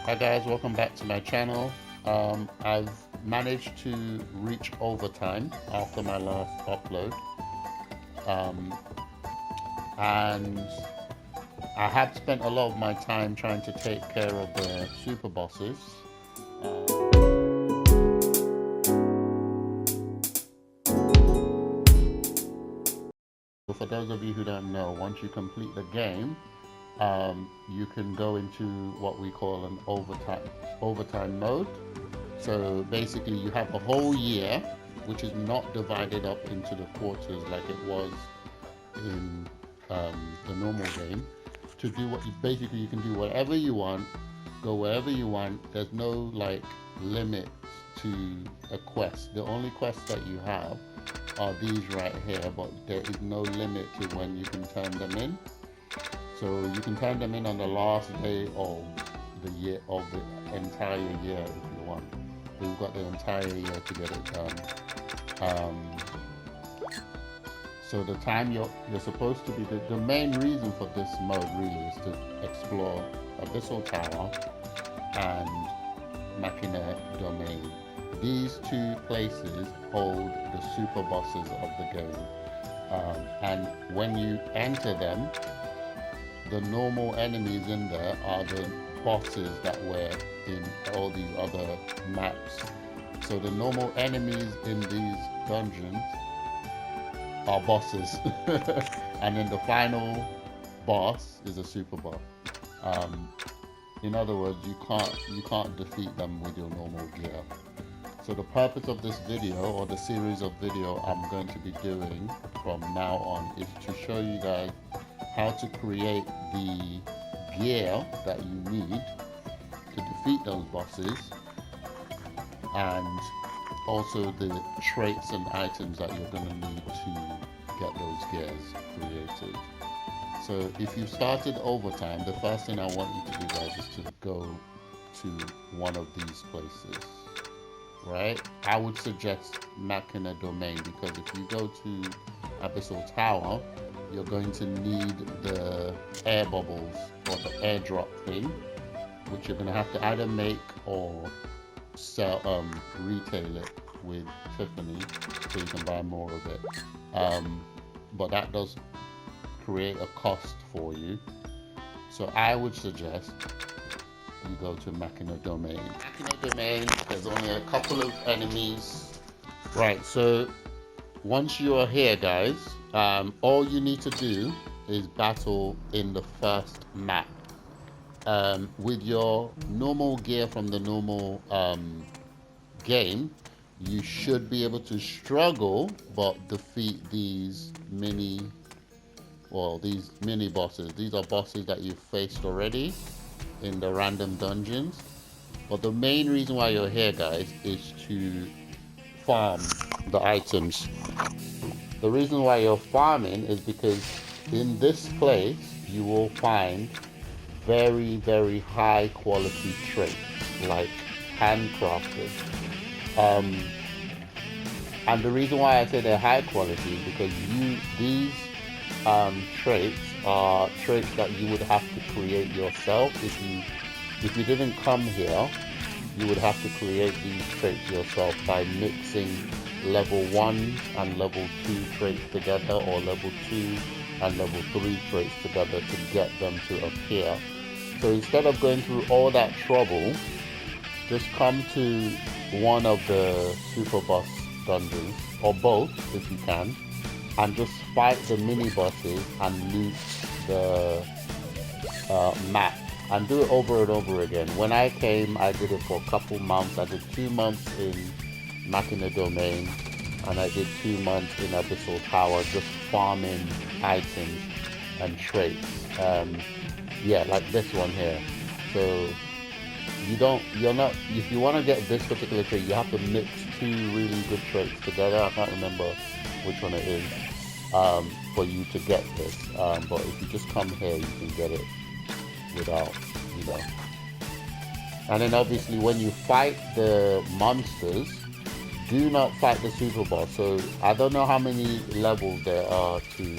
Hi guys, welcome back to my channel. I've managed to reach overtime after my last upload, and I have spent a lot of my time trying to take care of the super bosses. For those of you who don't know, once you complete the game, you can go into what we call an overtime mode. So basically you have a whole year, which is not divided up into the quarters like it was in the normal game, to do what you can do whatever you want, go wherever you want. There's no like limit to a quest. The only quests that you have are these right here, but there is no limit to when you can turn them in. So you can turn them in on the last day of the year, of the entire year if you want. So you've got the entire year to get it done. So the time you're supposed to be, the main reason for this mode really is to explore Abyssal Tower and Maximise Domain. These two places hold the super bosses of the game, and when you enter them, the normal enemies in there are the bosses that were in all these other maps. So the normal enemies in these dungeons are bosses, and then the final boss is a super boss. In other words, you can't defeat them with your normal gear. So the purpose of this video, or the series of video I'm going to be doing from now on, is to show you guys how to create the gear that you need to defeat those bosses, and also the traits and items that you're going to need to get those gears created. So if you started overtime, the first thing I want you to do, guys, is to go to one of these places. Right? I would suggest Maximise Domain, because if you go to Abyssal Tower, you're going to need the air bubbles, or the airdrop thing, which you're going to have to either make or sell, retail it with Tiffany, so you can buy more of it. But that does create a cost for you. So I would suggest you go to Maximise Domain. Maximise Domain, there's only a couple of enemies. Right, so once you are here, guys, all you need to do is battle in the first map. With your normal gear from the normal game, you should be able to struggle but defeat these mini bosses. These are bosses that you've faced already in the random dungeons. But the main reason why you're here, guys, is to farm the items. The reason why you're farming is because in this place you will find very, very high quality traits, like handcrafted. And the reason why I say they're high quality is because these traits are traits that you would have to create yourself. If you didn't come here, you would have to create these traits yourself by mixing level 1 and level 2 traits together, or level 2 and level 3 traits together to get them to appear. So instead of going through all that trouble, just come to one of the super boss dungeons, or both if you can, and just fight the mini bosses and loot the map, and do it over and over again. When I came, I did it for a couple months. I did 2 months in Maximise Domain, and I did 2 months in Abyssal Tower, just farming items and traits. Yeah, like this one here. So if you want to get this particular trait, you have to mix 2 really good traits together. I can't remember which one it is, for you to get this. But if you just come here, you can get it without, And then obviously when you fight the monsters, do not fight the super boss. So I don't know how many levels there are to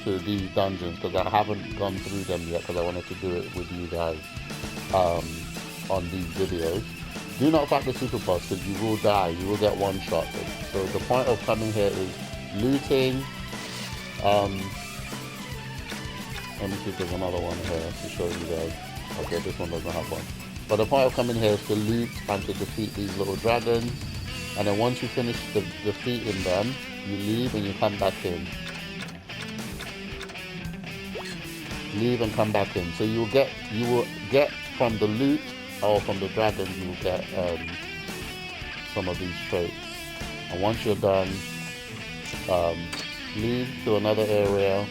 to these dungeons because I haven't gone through them yet because I wanted to do it with you guys on these videos. Do not fight the super boss because you will die. You will get one shot. So the point of coming here is looting. Let me see if there's another one here to show you guys. Okay, this one doesn't have one. But the point of coming here is to loot and to defeat these little dragons. And then once you finish defeating them, you leave and you come back in. Leave and come back in. So you will get from the loot or from the dragons, you will get some of these traits. And once you're done, leave to another area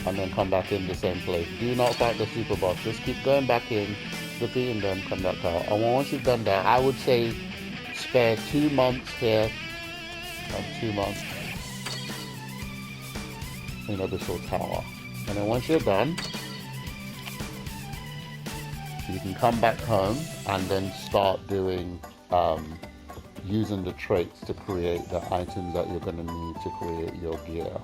and then come back in the same place. Do not fight the super boss. Just keep going back in, defeating them, come back out. And once you've done that, I would say spare 2 months here and 2 months in the Abyssal Tower. And then once you're done, you can come back home and then start doing using the traits to create the items that you're going to need to create your gear.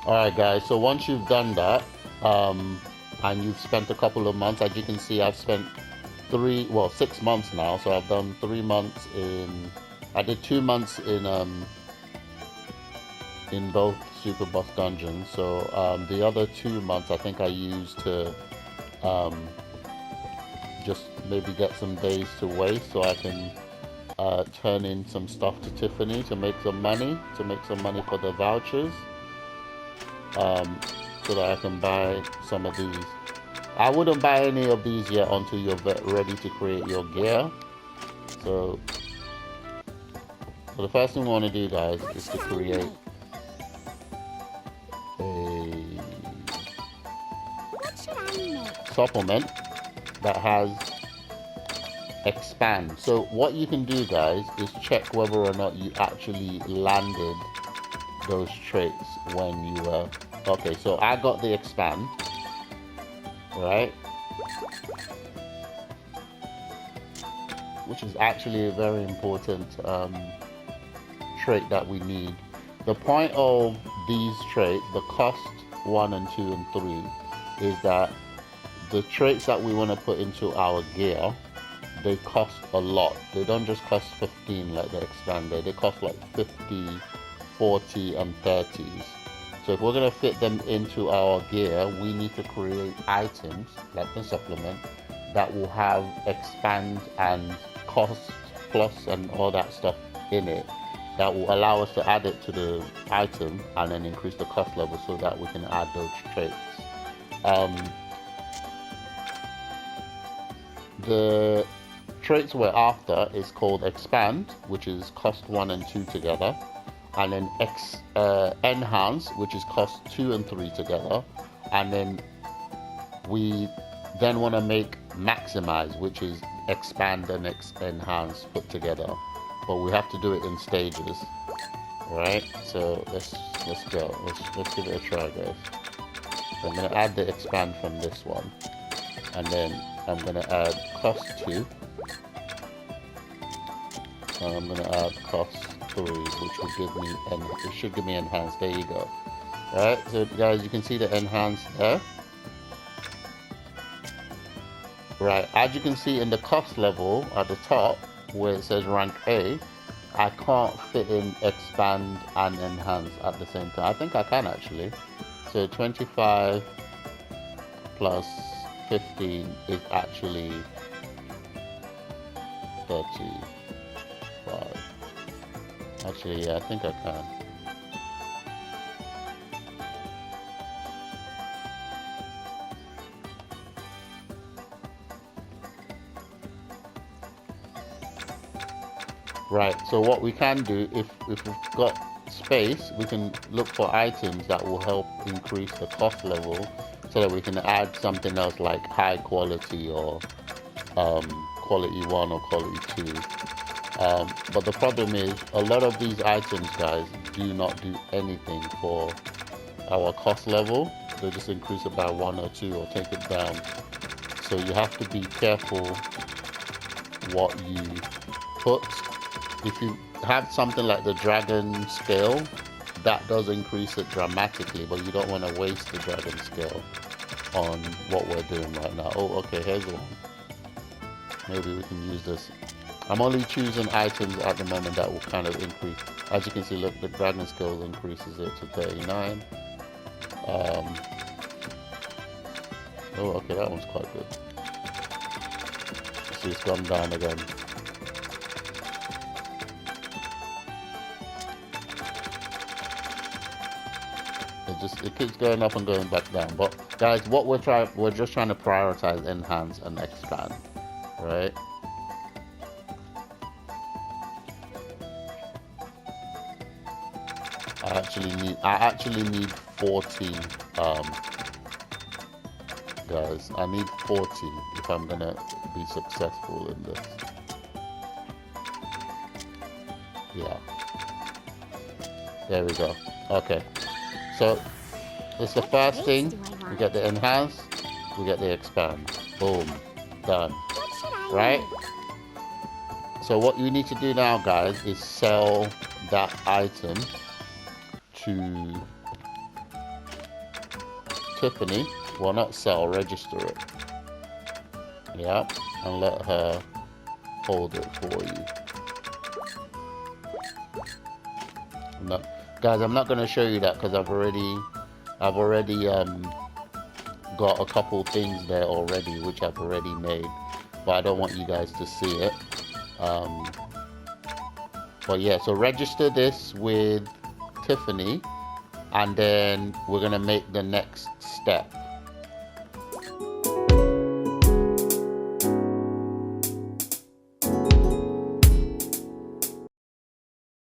Alright guys, so once you've done that, and you've spent a couple of months, as you can see I've spent 6 months now, so I've done 3 months I did 2 months in both super boss dungeons, so the other 2 months I think I used to just maybe get some days to waste so I can turn in some stuff to Tiffany to make some money for the vouchers. So that I can buy some of these. I wouldn't buy any of these yet until you're ready to create your gear. So the first thing we want to do, guys, is to create a supplement that has expand. So what you can do, guys, is check whether or not you actually landed those traits when you were okay. So I got the expand, right, which is actually a very important trait that we need. The point of these traits, the cost 1 and 2 and 3, is that the traits that we want to put into our gear, they cost a lot. They don't just cost 15 like the expanded, they cost like 50, 40 and 30s. So if we're going to fit them into our gear, we need to create items like the supplement that will have expand and cost plus and all that stuff in it, that will allow us to add it to the item and then increase the cost level so that we can add those traits. The traits we're after is called expand, which is cost 1 and 2 together, and then enhance, which is cost 2 and 3 together, and then we then want to make maximize, which is expand and enhance put together, but we have to do it in stages. Right, so let's go. Let's give it a try, guys. So I'm going to add the expand from this one, and then I'm going to add cost 2, and I'm going to add cost 3, which will give me, and it should give me enhance. There you go. Alright, so guys, you can see the enhance there. Right, as you can see in the cost level at the top where it says rank A, I can't fit in expand and enhance at the same time. I think I can actually. So 25 plus 15 is actually 35. Actually, yeah, I think I can. Right, so what we can do, if we've got space, we can look for items that will help increase the cost level so that we can add something else like high quality or quality 1 or quality 2. But the problem is a lot of these items, guys, do not do anything for our cost level. They just increase it by 1 or 2 or take it down. So you have to be careful what you put. If you have something like the dragon scale, that does increase it dramatically, but you don't want to waste the dragon scale on what we're doing right now. Oh, okay, here's one. Maybe we can use this. I'm only choosing items at the moment that will kind of increase. As you can see, look, the dragon scale increases it to 39. Oh, okay, that one's quite good. See, it's gone down again. It keeps going up and going back down. But guys, what we're just trying to prioritize, enhance, and expand, right? I actually need 40 guys. I need 40 if I'm gonna be successful in this. Yeah, there we go. Okay, so it's the first thing. We get the enhance, we get the expand. Boom, done. Right? So what you need to do now, guys, is sell that item to Tiffany. Well, not sell, register it. Yeah, and let her hold it for you. No, guys, I'm not going to show you that because I've already got a couple things there already, which I've already made, but I don't want you guys to see it. But yeah, so register this with Tiffany, and then we're gonna make the next step.